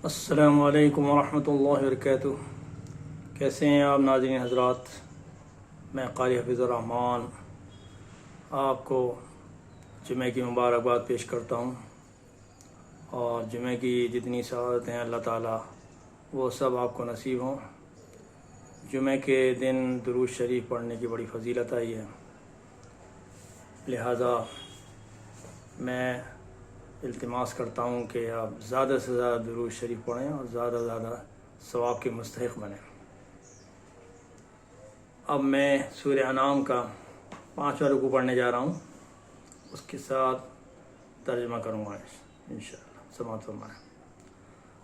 السلام علیکم ورحمۃ اللہ وبرکاتہ۔ کیسے ہیں آپ ناظرین حضرات؟ میں قاری حفیظ الرحمان آپ کو جمعہ کی مبارکباد پیش کرتا ہوں، اور جمعہ کی جتنی سعادتیں ہیں اللہ تعالیٰ وہ سب آپ کو نصیب ہوں۔ جمعہ کے دن درود شریف پڑھنے کی بڑی فضیلت آئی ہے، لہذا میں التماس کرتا ہوں کہ آپ زیادہ سے زیادہ درود شریف پڑھیں اور زیادہ سے زیادہ ثواب کے مستحق بنیں۔ اب میں سورہ انعام کا 5واں رکوع پڑھنے جا رہا ہوں، اس کے ساتھ ترجمہ کروں گا انشاءاللہ۔ سماعت فرمائیں۔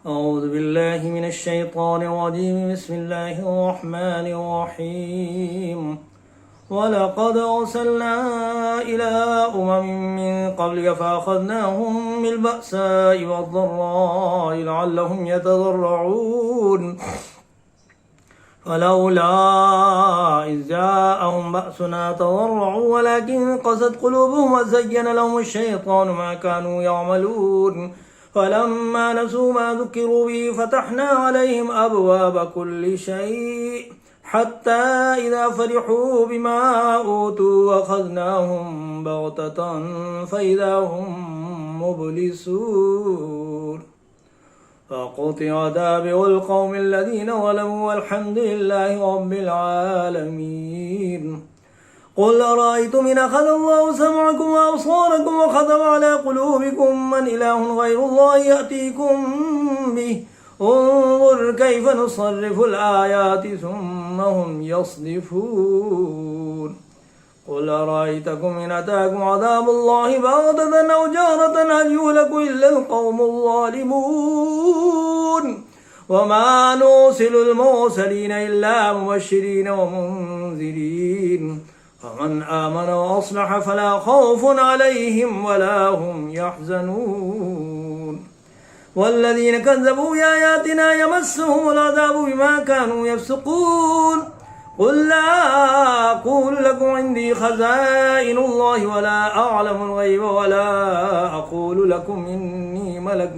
اعوذ باللہ من الشیطان الرجیم، بسم اللہ الرحمن الرحیم۔ وَلَقَدْ أَرْسَلْنَا إِلَىٰ أُمَمٍ مِّن قَبْلِكَ فَأَخَذْنَاهُم بِالْبَأْسَاءِ وَالضَّرَّاءِ لَعَلَّهُمْ يَتَضَرَّعُونَ فَلَوْلَا إِذْ جَاءَهُم بَأْسُنَا تَضَرَّعُوا وَلَٰكِن قَسَتْ قُلُوبُهُمْ وَزَيَّنَ لَهُمُ الشَّيْطَانُ مَا كَانُوا يَعْمَلُونَ فَلَمَّا نَسُوا مَا ذُكِّرُوا بِهِ فَتَحْنَا عَلَيْهِمْ أَبْوَابَ كُلِّ شَيْءٍ حتى إذا فرحوا بما أوتوا أخذناهم بغتة فإذا هم مبلسون فقطع دابر القوم الذين ظلموا والحمد لله رب العالمين قل أرأيتم إن أخذ الله سمعكم وأبصاركم وختم على قلوبكم من إله غير الله يأتيكم به انظر كيف نصرف الآيات ثم هم يصدفون قل أرأيتكم إن أتاكم عذاب الله بغتة أو جهرة هل يهلك إلا القوم الظالمون وما نرسل المرسلين إلا مبشرين ومنذرين فمن آمن وأصلح فلا خوف عليهم ولا هم يحزنون والذين كذبوا بآياتنا يمسهم العذاب بما كانوا يفسقون قل لا أقول لكم عندي خزائن الله ولا أعلم الغيب ولا أقول لكم إني ملك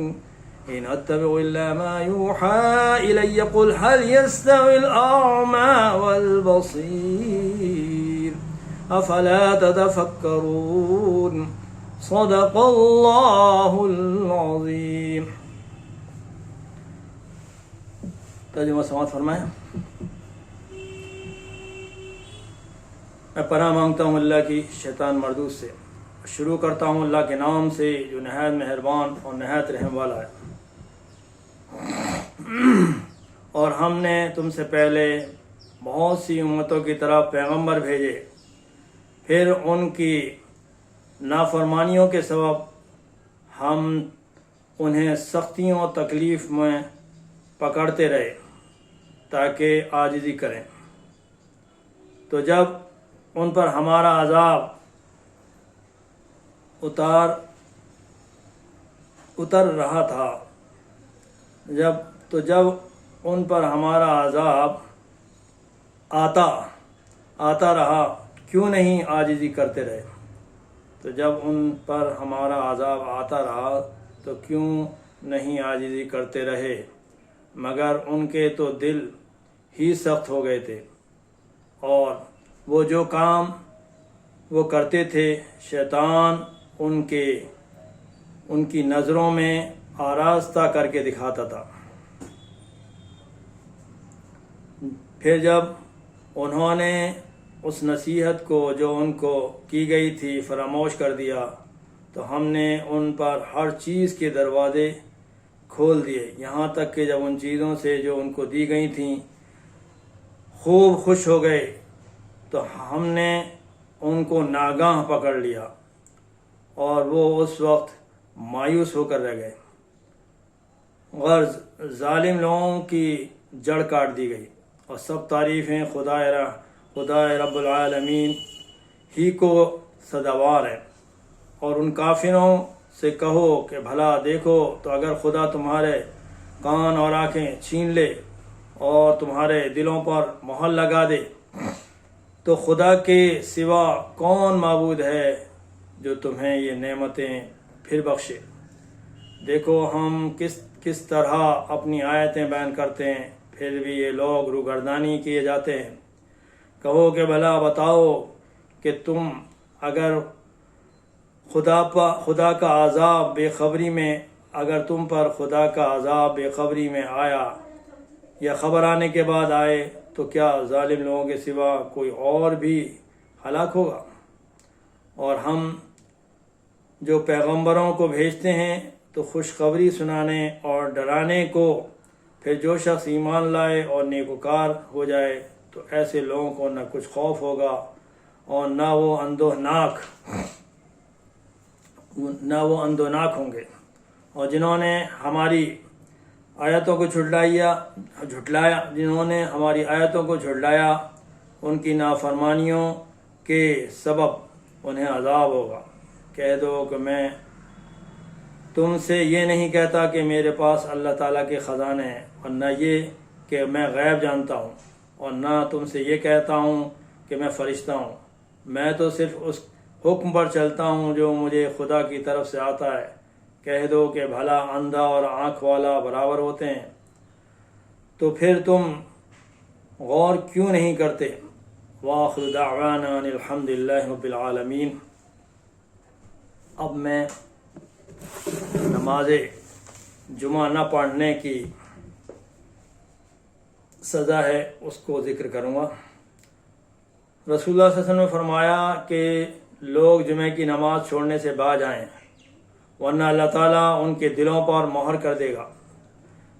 إن أتبع إلا ما يوحى إلي قل هل يستوي الأعمى والبصير أفلا تتفكرون صدق الله العظيم۔ ترجمہ سماعت فرمائیں۔ میں پناہ مانگتا ہوں اللہ کی شیطان مردود سے۔ شروع کرتا ہوں اللہ کے نام سے جو نہایت مہربان اور نہایت رحم والا ہے۔ اور ہم نے تم سے پہلے بہت سی امتوں کی طرف پیغمبر بھیجے، پھر ان کی نافرمانیوں کے سبب ہم انہیں سختیوں اور تکلیف میں پکڑتے رہے تاکہ عاجزی کریں۔ تو جب ان پر ہمارا عذاب اتر رہا تھا جب ان پر ہمارا عذاب آتا رہا کیوں نہیں عاجزی کرتے رہے؟ تو جب ان پر ہمارا عذاب آتا رہا تو کیوں نہیں عاجزی کرتے رہے؟ مگر ان کے تو دل ہی سخت ہو گئے تھے، اور وہ جو کام وہ کرتے تھے شیطان ان کی نظروں میں آراستہ کر کے دکھاتا تھا۔ پھر جب انہوں نے اس نصیحت کو جو ان کو کی گئی تھی فراموش کر دیا تو ہم نے ان پر ہر چیز کے دروازے کھول دیے، یہاں تک کہ جب ان چیزوں سے جو ان کو دی گئی تھیں خوب خوش ہو گئے تو ہم نے ان کو ناگاہ پکڑ لیا اور وہ اس وقت مایوس ہو کر رہ گئے۔ غرض ظالم لوگوں کی جڑ کاٹ دی گئی، اور سب تعریفیں خدا رب العالمین ہی کو سزاوار ہے۔ اور ان کافروں سے کہو کہ بھلا دیکھو تو اگر خدا تمہارے کان اور آنکھیں چھین لے اور تمہارے دلوں پر مہر لگا دے تو خدا کے سوا کون معبود ہے جو تمہیں یہ نعمتیں پھر بخشے؟ دیکھو ہم کس طرح اپنی آیتیں بیان کرتے ہیں، پھر بھی یہ لوگ روگردانی کیے جاتے ہیں۔ کہو کہ بھلا بتاؤ کہ تم اگر خدا کا عذاب بے خبری میں اگر تم پر خدا کا عذاب بے خبری میں آیا یا خبر آنے کے بعد آئے تو کیا ظالم لوگوں کے سوا کوئی اور بھی ہلاک ہوگا؟ اور ہم جو پیغمبروں کو بھیجتے ہیں تو خوشخبری سنانے اور ڈرانے کو، پھر جو شخص ایمان لائے اور نیکوکار ہو جائے تو ایسے لوگوں کو نہ کچھ خوف ہوگا اور نہ وہ اندوناک ہوں گے۔ اور جنہوں نے ہماری آیتوں کو جھٹلایا ان کی نافرمانیوں کے سبب انہیں عذاب ہوگا۔ کہہ دو کہ میں تم سے یہ نہیں کہتا کہ میرے پاس اللہ تعالیٰ کے خزانے ہیں، اور نہ یہ کہ میں غیب جانتا ہوں، اور نہ تم سے یہ کہتا ہوں کہ میں فرشتہ ہوں۔ میں تو صرف اس حکم پر چلتا ہوں جو مجھے خدا کی طرف سے آتا ہے۔ کہہ دو کہ بھلا اندھا اور آنکھ والا برابر ہوتے ہیں؟ تو پھر تم غور کیوں نہیں کرتے؟ وآخر دعوانا ان الحمد للہ رب العالمین۔ اب میں نماز جمعہ نہ پڑھنے کی سزا ہے اس کو ذکر کروں گا۔ رسول اللہ صلی اللہ علیہ وسلم نے فرمایا کہ لوگ جمعہ کی نماز چھوڑنے سے باز آئیں، ورنہ اللہ تعالیٰ ان کے دلوں پر مہر کر دے گا،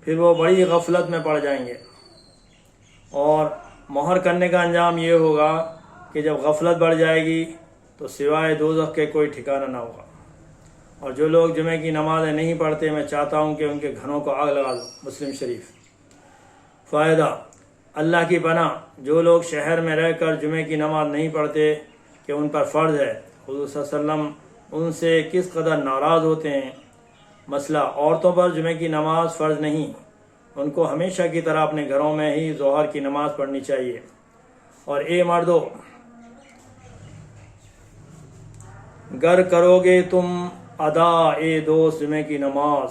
پھر وہ بڑی غفلت میں پڑ جائیں گے، اور مہر کرنے کا انجام یہ ہوگا کہ جب غفلت بڑھ جائے گی تو سوائے دوزخ کے کوئی ٹھکانہ نہ ہوگا۔ اور جو لوگ جمعہ کی نمازیں نہیں پڑھتے میں چاہتا ہوں کہ ان کے گھروں کو آگ لگا دو۔ مسلم شریف۔ فائدہ، اللہ کی پناہ، جو لوگ شہر میں رہ کر جمعہ کی نماز نہیں پڑھتے کہ ان پر فرض ہے، حضور صلی اللہ علیہ وسلم ان سے کس قدر ناراض ہوتے ہیں۔ مسئلہ، عورتوں پر جمعہ کی نماز فرض نہیں، ان کو ہمیشہ کی طرح اپنے گھروں میں ہی ظہر کی نماز پڑھنی چاہیے۔ اور اے مردو، گر کرو گے تم ادا اے دوست جمعہ کی نماز،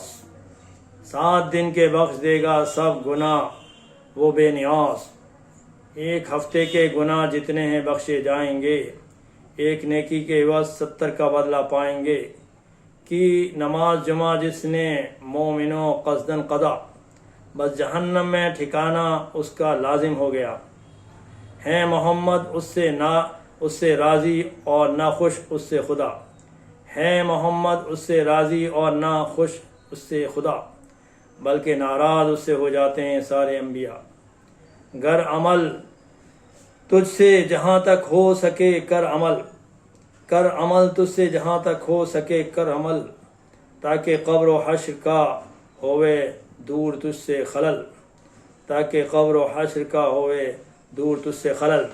7 دن کے بخش دے گا سب گناہ وہ بے نیاز۔ 1 ہفتے کے گناہ جتنے ہیں بخشے جائیں گے، 1 نیکی کے عوض 70 کا بدلہ پائیں گے۔ کی نماز جمعہ جس نے مومنوں قصدن قضا، بس جہنم میں ٹھکانہ اس کا لازم ہو گیا۔ ہیں محمد اس سے راضی اور نہ خوش اس سے خدا، ہیں محمد اس سے راضی اور نہ خوش اس سے خدا، بلکہ ناراض اس سے ہو جاتے ہیں سارے انبیاء۔ گر عمل تجھ سے جہاں تک ہو سکے کر عمل تجھ سے جہاں تک ہو سکے کر عمل، تاکہ قبر و حشر کا ہوئے دور تجھ سے خلل، تاکہ قبر و حشر کا ہوئے دور تجھ سے خلل۔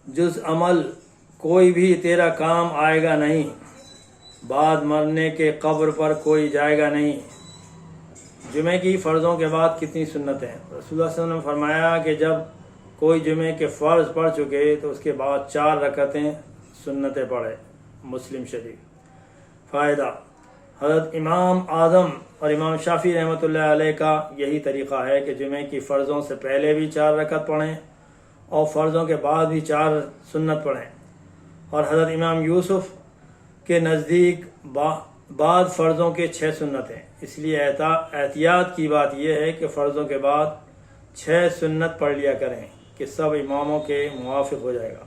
جز عمل کوئی بھی تیرا کام آئے گا نہیں، بعد مرنے کے قبر پر کوئی جائے گا نہیں۔ جمعہ کی فرضوں کے بعد کتنی سنتیں ہیں؟ رسول اللہ صلی اللہ علیہ وسلم نے فرمایا کہ جب کوئی جمعہ کے فرض پڑھ چکے تو اس کے بعد 4 رکعتیں سنتیں پڑھے۔ مسلم شریف۔ فائدہ، حضرت امام اعظم اور امام شافعی رحمۃ اللہ علیہ کا یہی طریقہ ہے کہ جمعہ کی فرضوں سے پہلے بھی 4 رکعت پڑھیں اور فرضوں کے بعد بھی 4 سنت پڑھیں۔ اور حضرت امام یوسف کے نزدیک بعد فرضوں کے 6 سنت ہیں۔ اس لیے احتیاط کی بات یہ ہے کہ فرضوں کے بعد 6 سنت پڑھ لیا کریں کہ سب اماموں کے موافق ہو جائے گا۔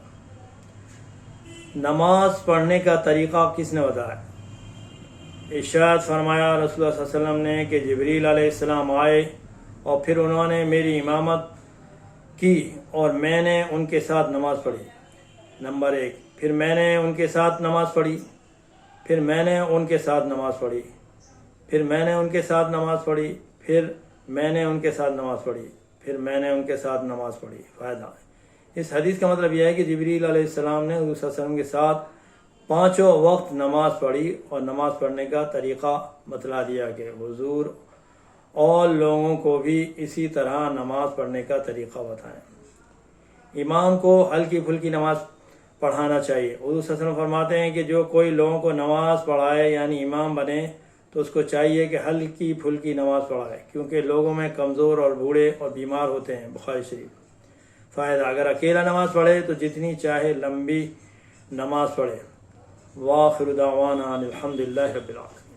نماز پڑھنے کا طریقہ کس نے بتایا؟ ارشاد فرمایا رسول اللہ صلی اللہ علیہ وسلم نے کہ جبریل علیہ السلام آئے اور پھر انہوں نے میری امامت کی اور میں نے ان کے ساتھ نماز پڑھی۔ نمبر 1، پھر میں نے ان کے ساتھ نماز پڑھی، پھر میں نے ان کے ساتھ نماز پڑھی، پھر میں نے ان کے ساتھ نماز پڑھی، پھر میں نے ان کے ساتھ نماز پڑھی، پھر میں نے ان کے ساتھ نماز پڑھی۔ فائدہ، اس حدیث کا مطلب یہ ہے کہ جبریل علیہ السلام نے حضور صلی اللہ علیہ وسلم کے ساتھ 5 وقت نماز پڑھی اور نماز پڑھنے کا طریقہ بتلا دیا کہ حضور اور لوگوں کو بھی اسی طرح نماز پڑھنے کا طریقہ بتائیں۔ امام کو ہلکی پھلکی نماز پڑھانا چاہیے۔ حضور صلی اللہ علیہ وسلم فرماتے ہیں کہ جو کوئی لوگوں کو نماز پڑھائے یعنی امام بنے تو اس کو چاہیے کہ ہلکی پھلکی نماز پڑھائے، کیونکہ لوگوں میں کمزور اور بوڑھے اور بیمار ہوتے ہیں۔ بخاری شریف۔ فائدہ، اگر اکیلا نماز پڑھے تو جتنی چاہے لمبی نماز پڑھے۔ وآخر دعوانا الحمدللہ رب العالمین۔